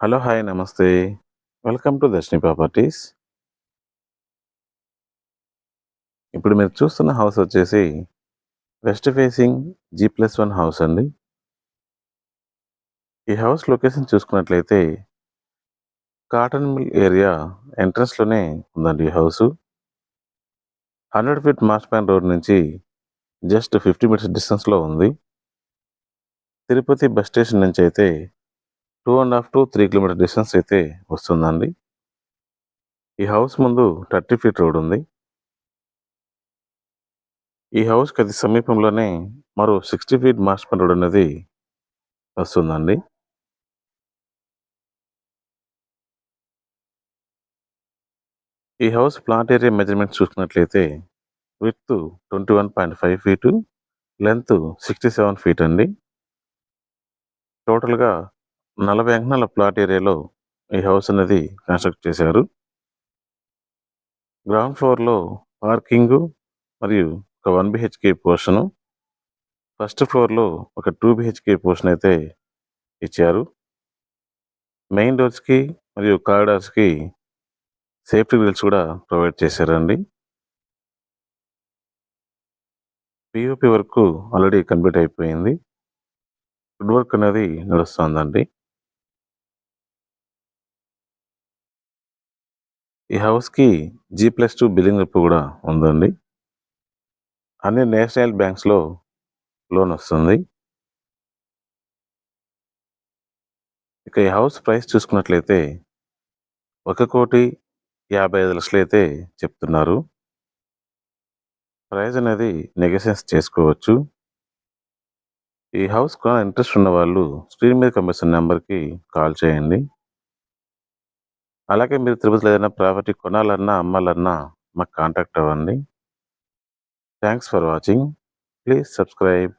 Hello! Hi! నమస్తే. Welcome to Darshini properties. ఇప్పుడు మీరు చూస్తున్న హౌస్ వచ్చేసి వెస్ట్ ఫేసింగ్ జీ+1 హౌస్ అండి. ఈ హౌస్ లొకేషన్ చూసుకున్నట్లయితే కాటన్ మిల్ ఏరియా ఎంట్రన్స్‌లోనే ఉందండి ఈ హౌసు. 100 ఫీట్ మార్స్‌పాన్ రోడ్ నుంచి జస్ట్ 50 మీటర్స్ డిస్టెన్స్‌లో ఉంది. తిరుపతి బస్ స్టేషన్ నుంచి అయితే 2.5 to 3 కిలోమీటర్ డిస్టెన్స్ అయితే వస్తుందండి. ఈ హౌస్ ముందు 30 ఫీట్ రోడ్ ఉంది. ఈ హౌస్‌కి అతి సమీపంలోనే మరో 60 ఫీట్ మార్స్‌పాన్ రోడ్ అనేది వస్తుందండి. ఈ హౌస్ ప్లాట్ ఏరియా మెజర్‌మెంట్స్ చూసుకున్నట్లయితే విడ్త్ 21.5 ఫీటు, లెంత్ 67 ఫీట్ అండి. టోటల్‌గా 40 అంకణాల ప్లాట్ ఏరియాలో ఈ హౌస్ అనేది కన్‌స్ట్రక్ట్ చేశారు. గ్రౌండ్ ఫ్లోర్‌లో పార్కింగు మరియు ఒక 1 బీహెచ్‌కే పోర్షను, ఫస్ట్ ఫ్లోర్‌లో ఒక 2 బీహెచ్‌కే పోర్షన్ అయితే ఇచ్చారు. మెయిన్ డోర్స్‌కి మరియు కారిడార్స్‌కి సేఫ్టీ గ్రిల్స్ కూడా ప్రొవైడ్ చేశారండి. పీఓపీ వర్కు ఆల్రెడీ కంప్లీట్ అయిపోయింది. వుడ్ వర్క్ అనేది నడుస్తోందండి. ఈ హౌస్‌కి జీ+2 బిల్డింగ్ అప్పు కూడా ఉందండి. అన్ని నేషనల్ బ్యాంక్స్‌లో లోన్ వస్తుంది. ఇక ఈ హౌస్ ప్రైస్ చూసుకున్నట్లయితే 1,50,00,000 అయితే చెప్తున్నారు. ప్రైస్ అనేది నెగోషియేట్ చేసుకోవచ్చు. ఈ హౌస్ కొనాలని ఇంట్రెస్ట్ ఉన్నవాళ్ళు స్క్రీన్ మీద కనిపిస్తున్న నంబర్‌కి కాల్ చేయండి. అలాగే మీరు తిరుపతిలో ఏదైనా ప్రాపర్టీ కొనాలన్నా, అమ్మాలన్నా మాకు కాంటాక్ట్ అవ్వండి. Thanks for watching. Please subscribe.